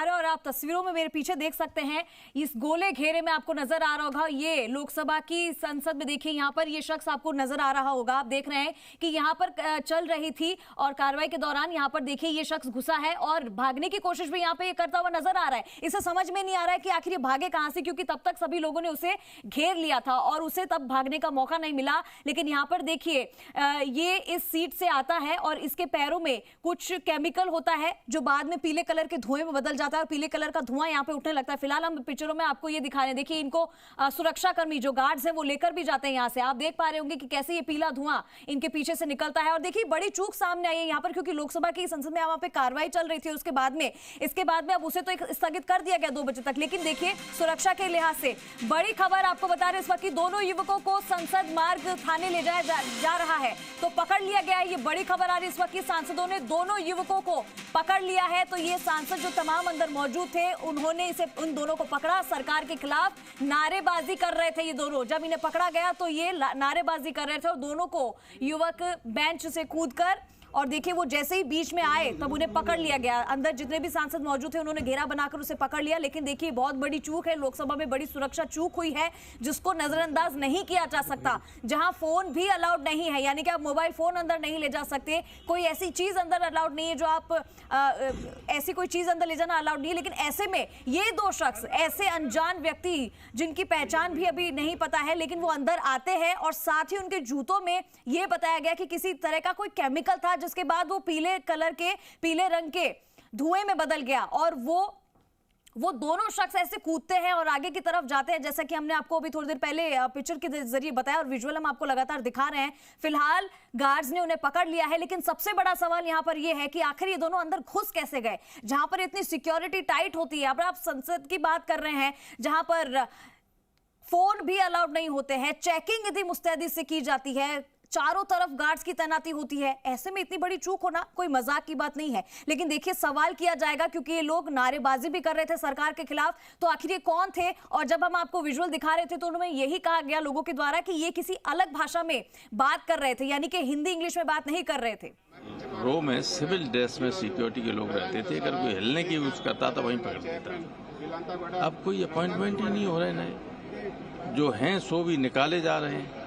दिखा रहे हैं और आप तस्वीरों में मेरे पीछे देख सकते हैं, इस गोले घेरे में आपको नजर आ रहा होगा, ये लोकसभा की संसद में देखिए यहाँ पर ये शख्स आपको नजर आ रहा होगा। आप देख रहे हैं कि यहाँ पर चल रही थी और कार्रवाई के दौरान यहाँ पर देखिए ये शख्स घुसा है और भागने की कोशिश भी यहाँ पे ये करता हुआ नजर आ रहा है। इसे समझ में नहीं आ रहा है कि आखिर ये भागे कहां से, क्योंकि तब तक सभी लोगों ने उसे घेर लिया था और उसे तब भागने का मौका नहीं मिला। लेकिन यहाँ पर देखिए ये इस सीट से आता है और इसके पैरों में कुछ केमिकल होता है जो बाद में पीले कलर के धुएं में बदल जाता है और पीले कलर का धुआं यहाँ पे उठने लगता है। फिलहाल हम पिक्चरों में आपको ये दिखा रहे हैं, देखिए इनको सुरक्षाकर्मी जो गार्ड्स हैं वो लेकर भी जाते हैं यहाँ से। आप देख पा रहे होंगे कि कैसे ये पीला धुआं इनके पीछे से निकलता है। और देखिए बड़ी चूक सामने आई है यहाँ पर, क्योंकि लोकसभा की संसद में वहां पे कार्रवाई चल रही थी। उसके बाद में अब उसे तो स्थगित कर दिया गया 2 बजे तक, लेकिन देखिए सुरक्षा के लिहाज से बड़ी खबर आपको बता रहे इस वक्त कि दोनों युवकों को संसद मार्ग थाने ले जाया जा रहा है, तो पकड़ लिया गया है। ये बड़ी खबर आ रही है इस वक्त कि सांसदों ने दोनों युवकों को पकड़ लिया है। तो ये सांसद जो तमाम अंदर मौजूद थे उन्होंने उन दोनों को पकड़ा, सरकार के खिलाफ नारेबाजी कर रहे थे ये दोनों। जब इन्हें पकड़ा गया तो ये नारेबाजी कर रहे थे और दोनों को युवक बेंच से कूदकर, और देखिए वो जैसे ही बीच में आए तब उन्हें पकड़ लिया गया। अंदर जितने भी सांसद मौजूद थे उन्होंने घेरा बनाकर उसे पकड़ लिया। लेकिन देखिए बहुत बड़ी चूक है, लोकसभा में बड़ी सुरक्षा चूक हुई है जिसको नजरअंदाज नहीं किया जा सकता। जहां फोन भी अलाउड नहीं है, यानी कि आप मोबाइल फोन अंदर नहीं ले जा सकते, कोई ऐसी चीज अंदर अलाउड नहीं है जो आप ऐसी कोई चीज अंदर ले जाना अलाउड नहीं है। लेकिन ऐसे में ये 2 शख्स, ऐसे अनजान व्यक्ति जिनकी पहचान भी अभी नहीं पता है, लेकिन वो अंदर आते हैं और साथ ही उनके जूतों में ये बताया गया कि किसी तरह का कोई केमिकल था, जिसके बाद वो पीले रंग के धुएं में बदल गया और वो दोनों शख्स ऐसे कूदते हैं और आगे की तरफ जाते हैं, जैसा कि हमने आपको अभी थोड़ी देर पहले पिक्चर के जरिए बताया और विजुअल हम आपको लगातार दिखा रहे हैं। फिलहाल गार्ड्स ने उन्हें पकड़ लिया है, लेकिन सबसे बड़ा सवाल यहां पर यह है कि आखिर ये दोनों अंदर घुस कैसे गए, जहां पर इतनी सिक्योरिटी टाइट होती है। अब आप संसद की बात कर रहे हैं जहां पर फोन भी अलाउड नहीं होते हैं, चेकिंग इतनी मुस्तैदी से की जाती है, चारों तरफ गार्ड्स की तैनाती होती है। ऐसे में इतनी बड़ी चूक होना कोई मजाक की बात नहीं है। लेकिन देखिए सवाल किया जाएगा, क्योंकि ये लोग नारेबाजी भी कर रहे थे सरकार के खिलाफ, तो आखिर ये कौन थे। और जब हम आपको विजुअल दिखा रहे थे तो उन्होंने यही कहा गया लोगों के द्वारा कि ये किसी अलग भाषा में बात कर रहे थे, यानी कि हिंदी इंग्लिश में बात नहीं कर रहे थे। रो में सिविल ड्रेस में सिक्योरिटी के लोग रहते थे, अगर कोई हिलने की कोशिश करता था वहीं पकड़ लेता। अब कोई अपॉइंटमेंट ही नहीं हो रहे, नए जो हैं सो भी निकाले जा रहे हैं।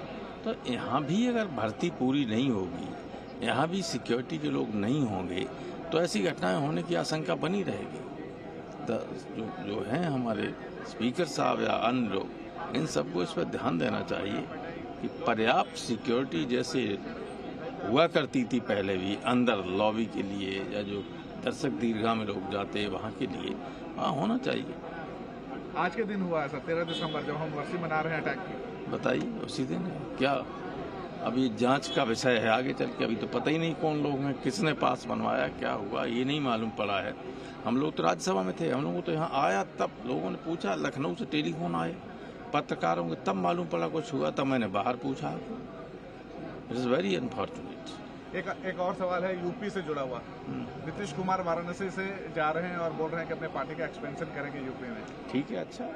तो यहाँ भी अगर भर्ती पूरी नहीं होगी, यहाँ भी सिक्योरिटी के लोग नहीं होंगे, तो ऐसी घटनाएं होने की आशंका बनी रहेगी। जो हैं हमारे स्पीकर साहब या अन्य लोग, इन सबको इस पर ध्यान देना चाहिए कि पर्याप्त सिक्योरिटी जैसे हुआ करती थी पहले भी अंदर लॉबी के लिए, या जो दर्शक दीर्घा में लोग जाते हैं वहाँ के लिए, वहाँ होना चाहिए। आज के दिन हुआ है 13 दिसंबर, जब हम वर्षी मना रहे हैं अटैक की। बताइए उसी दिन है क्या? अभी जांच का विषय है आगे चल के, अभी तो पता ही नहीं कौन लोग हैं, किसने पास बनवाया, क्या हुआ ये नहीं मालूम पड़ा है। हम लोग तो राज्यसभा में थे, हम लोगों को तो यहाँ आया तब लोगों ने पूछा, लखनऊ से टेलीफोन आए पत्रकारों के, तब मालूम पड़ा कुछ हुआ, तब मैंने बाहर पूछा। It is very unfortunate. एक और सवाल है यूपी से जुड़ा हुआ। नीतीश कुमार वाराणसी से जा रहे हैं और बोल रहे हैं कि अपने पार्टी का एक्सपेंशन करेंगे यूपी में। ठीक है, अच्छा।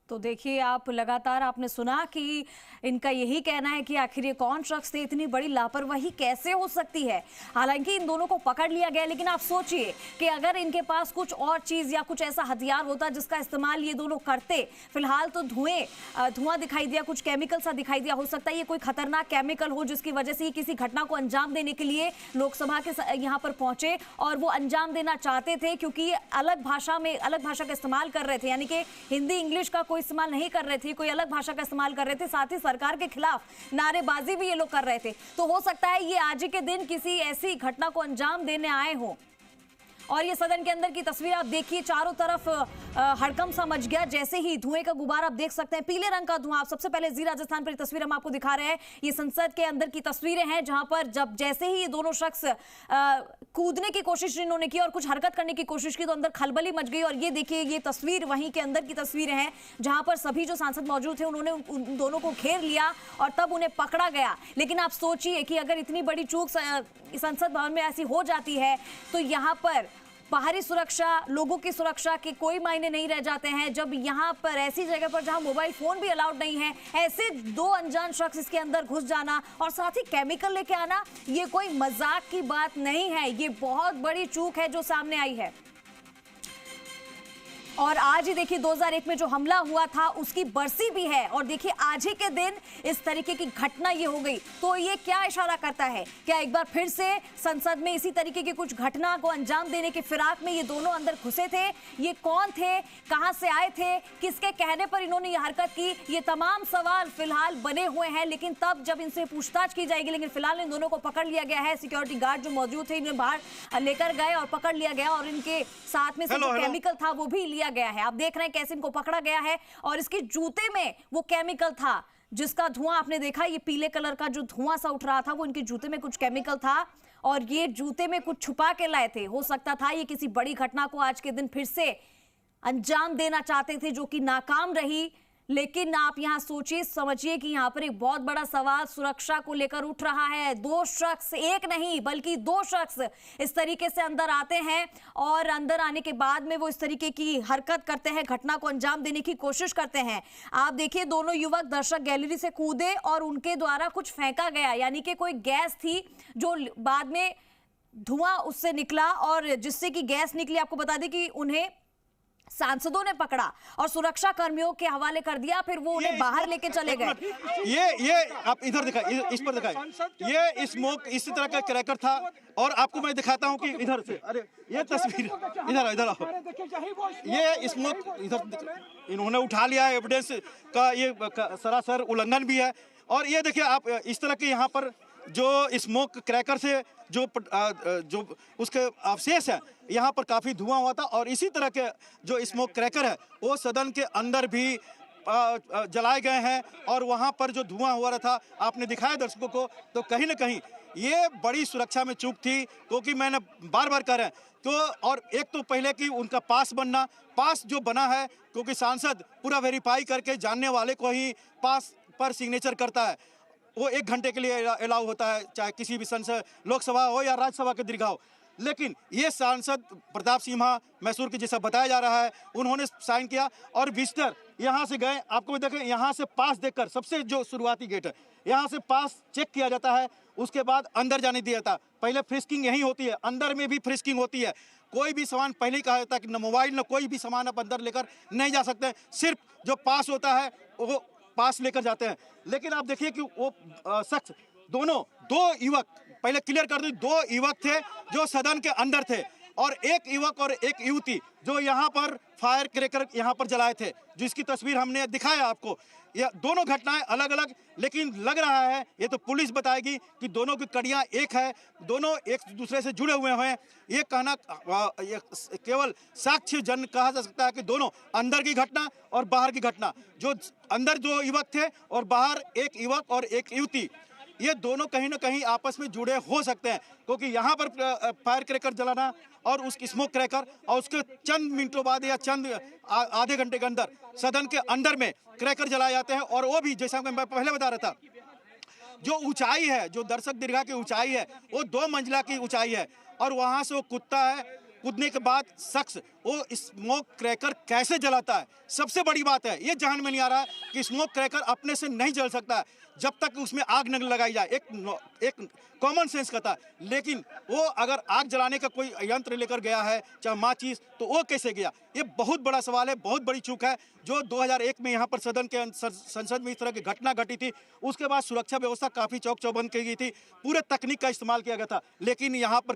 तो देखिए आप लगातार आपने सुना कि इनका यही कहना है कि आखिर ये कौन शख्स थे, इतनी बड़ी लापरवाही कैसे हो सकती है। हालांकि इन दोनों को पकड़ लिया गया, लेकिन आप सोचिए कि अगर इनके पास कुछ और चीज या कुछ ऐसा हथियार होता जिसका इस्तेमाल ये दोनों करते। फिलहाल तो धुआं दिखाई दिया, कुछ केमिकल सा दिखाई दिया, हो सकता है ये कोई खतरनाक केमिकल हो जिसकी वजह से किसी घटना को अंजाम देने के लिए लोकसभा के यहाँ पर पहुंचे और वो अंजाम देना चाहते थे, क्योंकि ये अलग भाषा का इस्तेमाल कर रहे थे, यानी कि हिंदी इंग्लिश का इस्तेमाल नहीं कर रहे थे, कोई अलग भाषा का इस्तेमाल कर रहे थे। साथ ही सरकार के खिलाफ नारेबाजी भी ये लोग कर रहे थे। तो हो सकता है ये आज के दिन किसी ऐसी घटना को अंजाम देने आए हो। और ये सदन के अंदर की तस्वीर आप देखिए, चारों तरफ हड़कंप सा मच गया। जैसे ही धुएं का गुब्बारा आप देख सकते हैं, पीले रंग का धुआं। आप सबसे पहले जी राजस्थान पर तस्वीर हम आपको दिखा रहे हैं, ये संसद के अंदर की तस्वीरें हैं, जहां पर जैसे ही ये दोनों शख्स कूदने की कोशिश इन्होंने की और कुछ हरकत करने की कोशिश की तो अंदर खलबली मच गई। और ये देखिए, ये तस्वीर वहीं के अंदर की तस्वीरें हैं, जहां पर सभी जो सांसद मौजूद थे उन्होंने उन दोनों को घेर लिया और तब उन्हें पकड़ा गया। लेकिन आप सोचिए कि अगर इतनी बड़ी चूक संसद भवन में ऐसी हो जाती है तो यहाँ पर बाहरी सुरक्षा, लोगों की सुरक्षा के कोई मायने नहीं रह जाते हैं जब यहाँ पर ऐसी जगह पर जहाँ मोबाइल फोन भी अलाउड नहीं है, ऐसे दो अनजान शख्स इसके अंदर घुस जाना और साथ ही केमिकल लेके आना, ये कोई मजाक की बात नहीं है। ये बहुत बड़ी चूक है जो सामने आई है। और आज ही देखिए 2001 में जो हमला हुआ था उसकी बरसी भी है और देखिए आज ही के दिन इस तरीके की घटना ये हो गई। तो ये क्या इशारा करता है? क्या एक बार फिर से संसद में इसी तरीके की कुछ घटना को अंजाम देने की फिराक में ये दोनों अंदर घुसे थे? ये कौन थे, कहां से आए थे, किसके कहने पर इन्होंने ये हरकत की? ये तमाम सवाल फिलहाल बने हुए हैं, लेकिन तब जब इनसे पूछताछ की जाएगी। लेकिन फिलहाल इन दोनों को पकड़ लिया गया है। सिक्योरिटी गार्ड जो मौजूद थे इन्हें बाहर लेकर गए और पकड़ लिया गया और इनके साथ में से जो केमिकल था वो भी लिया गया है। आप देख रहे हैं कैसे इनको पकड़ा गया है और इसके जूते में वो केमिकल था जिसका धुआं आपने देखा, ये पीले कलर का जो धुआं सा उठ रहा था वो इनके जूते में कुछ केमिकल था और ये जूते में कुछ छुपा के लाए थे। हो सकता था ये किसी बड़ी घटना को आज के दिन फिर से अंजाम देना चाहते थे जो कि नाकाम रही। लेकिन आप यहां सोचिए समझिए कि यहां पर एक बहुत बड़ा सवाल सुरक्षा को लेकर उठ रहा है। दो शख्स, एक नहीं बल्कि दो शख्स इस तरीके से अंदर आते हैं और अंदर आने के बाद में वो इस तरीके की हरकत करते हैं, घटना को अंजाम देने की कोशिश करते हैं। आप देखिए दोनों युवक दर्शक गैलरी से कूदे और उनके द्वारा कुछ फेंका गया, यानी कि कोई गैस थी जो बाद में धुआं उससे निकला और जिससे कि गैस निकली। आपको बता दें कि उन्हें सांसदों ने पकड़ा और सुरक्षा कर्मियों के हवाले कर दिया, फिर वो उन्हें बाहर लेके चले गए। ये आप इधर दिखाए, इस पर दिखाए, ये स्मोक इसी तरह का क्रैकर था और आपको मैं दिखाता हूं कि इधर से, अरे ये तस्वीर इधर आओ, ये स्मोक इधर इन्होंने उठा लिया है। एविडेंस का ये सरासर उल्लंघन भी है। और ये देखिए आप इस तरह के यहाँ पर जो स्मोक क्रैकर से जो उसके अवशेष है, यहाँ पर काफी धुआं हुआ था और इसी तरह के जो स्मोक क्रैकर है वो सदन के अंदर भी जलाए गए हैं और वहाँ पर जो धुआं हुआ रहा था आपने दिखाया दर्शकों को, तो कहीं ना कहीं ये बड़ी सुरक्षा में चूक थी। क्योंकि मैंने बार बार कह रहे हैं तो, और एक तो पहले कि उनका पास जो बना है, क्योंकि सांसद पूरा वेरीफाई करके जानने वाले को ही पास पर सिग्नेचर करता है, वो 1 घंटे के लिए अलाउ होता है, चाहे किसी भी संसद लोकसभा हो या राज्यसभा के दीर्घा हो। लेकिन ये सांसद प्रताप सिंह मैसूर के जैसा बताया जा रहा है, उन्होंने साइन किया और विजिटर यहाँ से गए। आपको देखें यहाँ से पास देखकर, सबसे जो शुरुआती गेट है यहाँ से पास चेक किया जाता है, उसके बाद अंदर जाने दिया जाता है। पहले फ्रिस्किंग यही होती है, अंदर में भी फ्रिस्किंग होती है। कोई भी सामान, पहले ही कहा जाता है कि न मोबाइल न कोई भी सामान आप अंदर लेकर नहीं जा सकते, सिर्फ जो पास होता है वो पास लेकर जाते हैं। लेकिन आप देखिए कि वो शख्स दो युवक, पहले क्लियर कर दूं, 2 युवक थे जो सदन के अंदर थे और एक युवक और एक युवती जो यहाँ पर फायर क्रैकर यहाँ पर जलाए थे, जिसकी तस्वीर हमने दिखाया आपको। यह दोनों घटनाएं अलग अलग, लेकिन लग रहा है, ये तो पुलिस बताएगी कि दोनों की कड़ियां एक है, दोनों एक दूसरे से जुड़े हुए हैं। ये कहना ये केवल साक्ष्य जन कहा जा सकता है कि दोनों अंदर की घटना और बाहर की घटना, जो अंदर 2 युवक थे और बाहर एक युवक और एक युवती, ये दोनों कहीं ना कहीं आपस में जुड़े हो सकते हैं। क्योंकि यहाँ पर फायर क्रैकर जलाना और उस स्मोक क्रैकर और उसके चंद मिनटों बाद या चंद आधे घंटे के अंदर सदन के अंदर में क्रैकर जलाए जाते हैं। और वो भी जैसा मैं पहले बता रहा था, जो ऊंचाई है, जो दर्शक दीर्घा की ऊंचाई है वो 2 मंजिला की ऊंचाई है और वहाँ से वो कूदता है। कूदने के बाद शख्स वो स्मोक क्रैकर कैसे जलाता है, सबसे बड़ी बात है ये जान में नहीं आ रहा है कि स्मोक क्रैकर अपने से नहीं जल सकता है जब तक उसमें आग न लगाई जाए। एक कॉमन सेंस का था, लेकिन वो अगर आग जलाने का कोई यंत्र लेकर गया है, चाहे माचिस, तो वो कैसे गया? ये बहुत बड़ा सवाल है, बहुत बड़ी चूक है जो 2001 में यहाँ पर सदन के संसद में इस तरह की घटना घटी थी। उसके बाद सुरक्षा व्यवस्था काफी चौक चौबंद की गई थी, पूरे तकनीक का इस्तेमाल किया गया था, लेकिन यहाँ पर